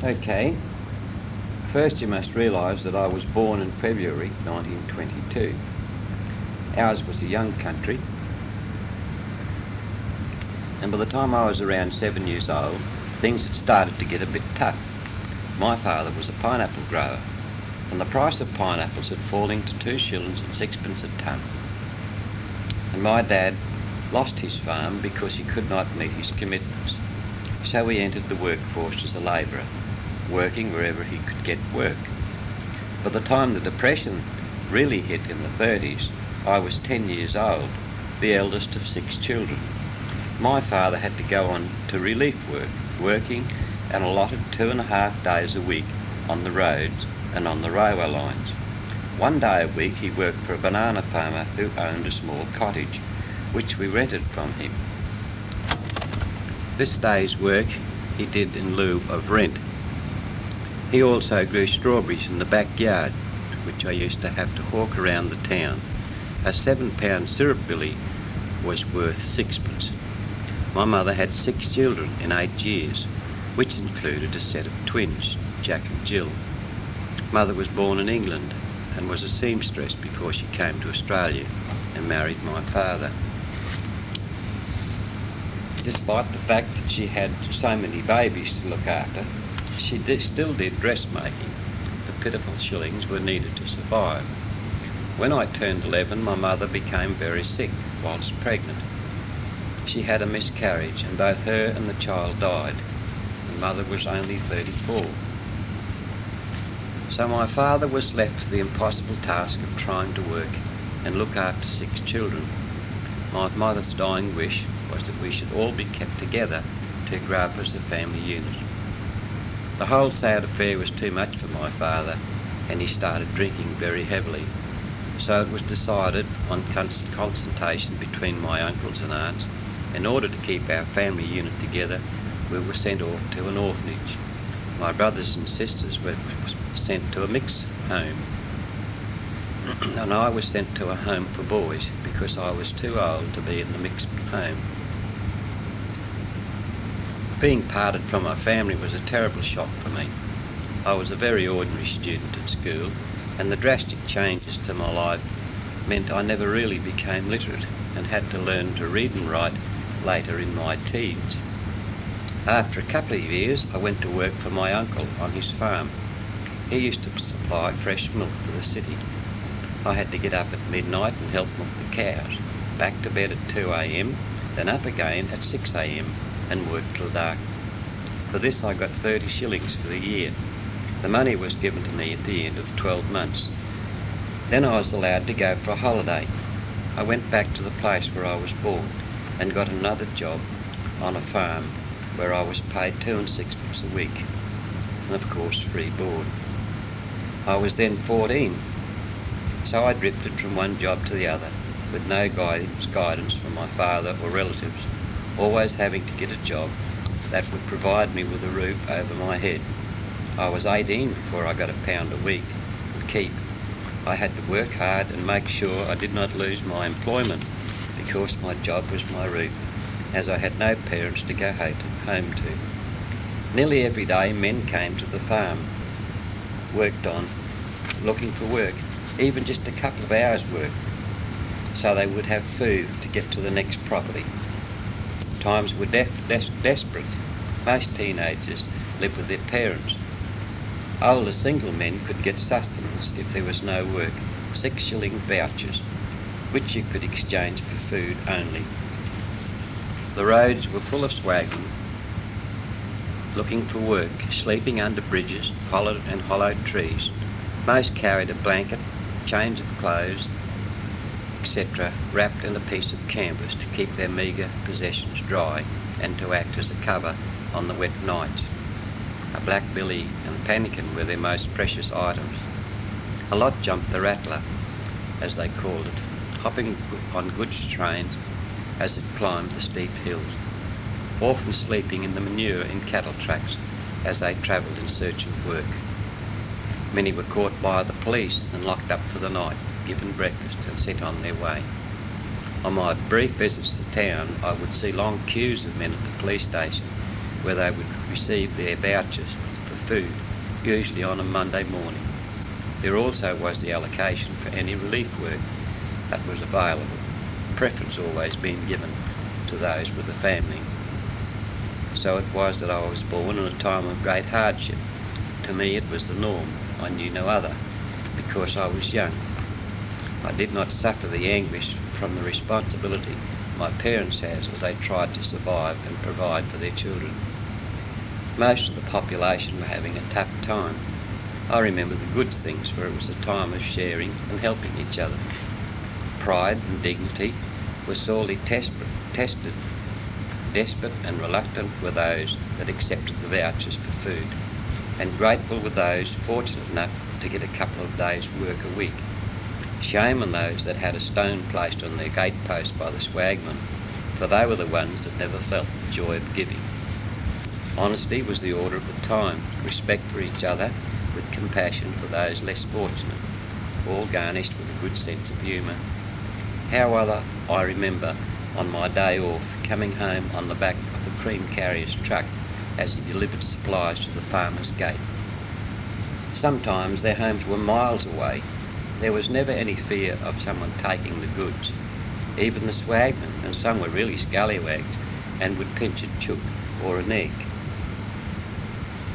Okay, first you must realise that I was born in February 1922. Ours was a young country, and by the time I was around 7 years old, things had started to get a bit tough. My father was a pineapple grower, and the price of pineapples had fallen to 2 shillings and sixpence a tonne. And my dad lost his farm because he could not meet his commitments. So he entered the workforce as a labourer, working wherever he could get work. By the time the Depression really hit in the 30s, I was 10 years old, the eldest of 6 children. My father had to go on to relief work, working and allotted 2.5 days a week on the roads and on the railway lines. 1 day a week he worked for a banana farmer who owned a small cottage, which we rented from him. This day's work he did in lieu of rent. He also grew strawberries in the backyard, which I used to have to hawk around the town. A 7-pound syrup billy was worth 6pence. My mother had 6 children in 8 years, which included a set of twins, Jack and Jill. Mother was born in England and was a seamstress before she came to Australia and married my father. Despite the fact that she had so many babies to look after, she still did dressmaking. The pitiful shillings were needed to survive. When I turned 11, my mother became very sick whilst pregnant. She had a miscarriage and both her and the child died. And mother was only 34. So my father was left with the impossible task of trying to work and look after 6 children. My mother's dying wish was that we should all be kept together to grow up as a family unit. The whole sad affair was too much for my father, and he started drinking very heavily. So it was decided on consultation between my uncles and aunts, in order to keep our family unit together, we were sent off to an orphanage. My brothers and sisters were sent to a mixed home, and I was sent to a home for boys because I was too old to be in the mixed home. Being parted from my family was a terrible shock for me. I was a very ordinary student at school, and the drastic changes to my life meant I never really became literate and had to learn to read and write later in my teens. After a couple of years, I went to work for my uncle on his farm. He used to supply fresh milk for the city. I had to get up at midnight and help milk the cows, back to bed at 2 a.m, then up again at 6 a.m, and work till dark. For this I got 30 shillings for the year. The money was given to me at the end of 12 months. Then I was allowed to go for a holiday. I went back to the place where I was born and got another job on a farm where I was paid 2 and 6pence a week, and of course free board. I was then 14, so I drifted from one job to the other with no guidance from my father or relatives, always having to get a job that would provide me with a roof over my head. I was 18 before I got £1 a week and keep. I had to work hard and make sure I did not lose my employment because my job was my roof, as I had no parents to go home to. Nearly every day men came to the farm, worked on, looking for work, even just a couple of hours work, so they would have food to get to the next property. Times were desperate. Most teenagers lived with their parents. Older single men could get sustenance if there was no work, 6 shilling vouchers, which you could exchange for food only. The roads were full of swagmen looking for work, sleeping under bridges, hollowed trees. Most carried a blanket, change of clothes, etc., wrapped in a piece of canvas to keep their meagre possessions dry and to act as a cover on the wet nights. A black billy and pannikin were their most precious items. A lot jumped the rattler, as they called it, hopping on goods trains as it climbed the steep hills, often sleeping in the manure in cattle trucks as they travelled in search of work. Many were caught by the police and locked up for the night, given breakfast and sent on their way. On my brief visits to town, I would see long queues of men at the police station where they would receive their vouchers for food, usually on a Monday morning. There also was the allocation for any relief work that was available, preference always being given to those with a family. So it was that I was born in a time of great hardship. To me it was the norm. I knew no other, because I was young. I did not suffer the anguish from the responsibility my parents had as they tried to survive and provide for their children. Most of the population were having a tough time. I remember the good things, for it was a time of sharing and helping each other. Pride and dignity were sorely tested. Desperate and reluctant were those that accepted the vouchers for food, and grateful were those fortunate enough to get a couple of days' work a week. Shame on those that had a stone placed on their gatepost by the swagman, for they were the ones that never felt the joy of giving. Honesty was the order of the time, respect for each other, with compassion for those less fortunate, all garnished with a good sense of humour. However, I remember on my day off coming home on the back of the cream carrier's truck as he delivered supplies to the farmer's gate. Sometimes their homes were miles away. There was never any fear of someone taking the goods. Even the swagmen, and some were really scallywags and would pinch a chook or an egg.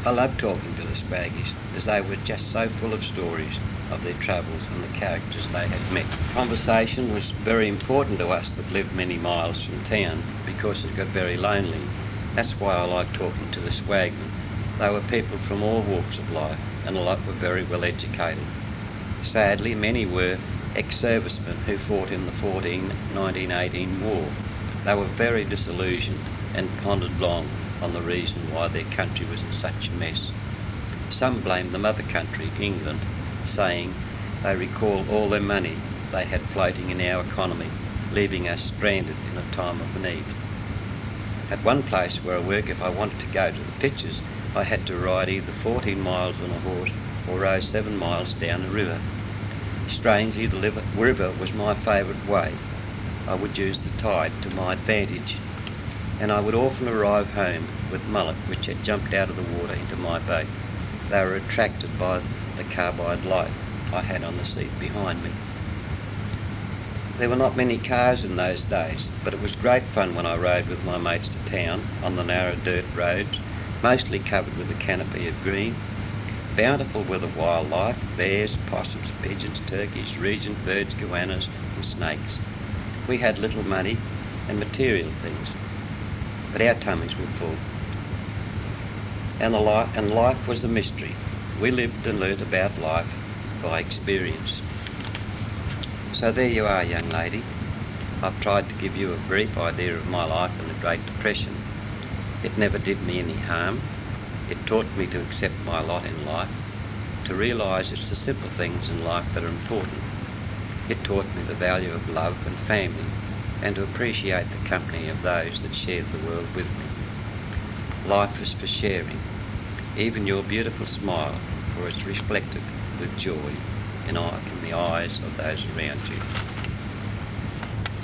I loved talking to the swaggies, as they were just so full of stories of their travels and the characters they had met. Conversation was very important to us that lived many miles from town, because it got very lonely. That's why I liked talking to the swagmen. They were people from all walks of life, and a lot were very well educated. Sadly, many were ex-servicemen who fought in the 1918 war. They were very disillusioned and pondered long on the reason why their country was in such a mess. Some blamed the mother country, England, saying they recalled all their money they had floating in our economy, leaving us stranded in a time of need. At one place where I work, if I wanted to go to the pictures, I had to ride either 14 miles on a horse or row 7 miles down the river. Strangely, the river was my favourite way. I would use the tide to my advantage, and I would often arrive home with mullet which had jumped out of the water into my boat. They were attracted by the carbide light I had on the seat behind me. There were not many cars in those days, but it was great fun when I rode with my mates to town on the narrow dirt roads, mostly covered with a canopy of green. Bountiful were the wildlife, bears, possums, pigeons, turkeys, regent birds, goannas and snakes. We had little money and material things, but our tummies were full. And life was a mystery. We lived and learnt about life by experience. So there you are, young lady. I've tried to give you a brief idea of my life in the Great Depression. It never did me any harm. It taught me to accept my lot in life, to realise it's the simple things in life that are important. It taught me the value of love and family, and to appreciate the company of those that shared the world with me. Life is for sharing, even your beautiful smile, for it's reflected with joy in the eyes of those around you.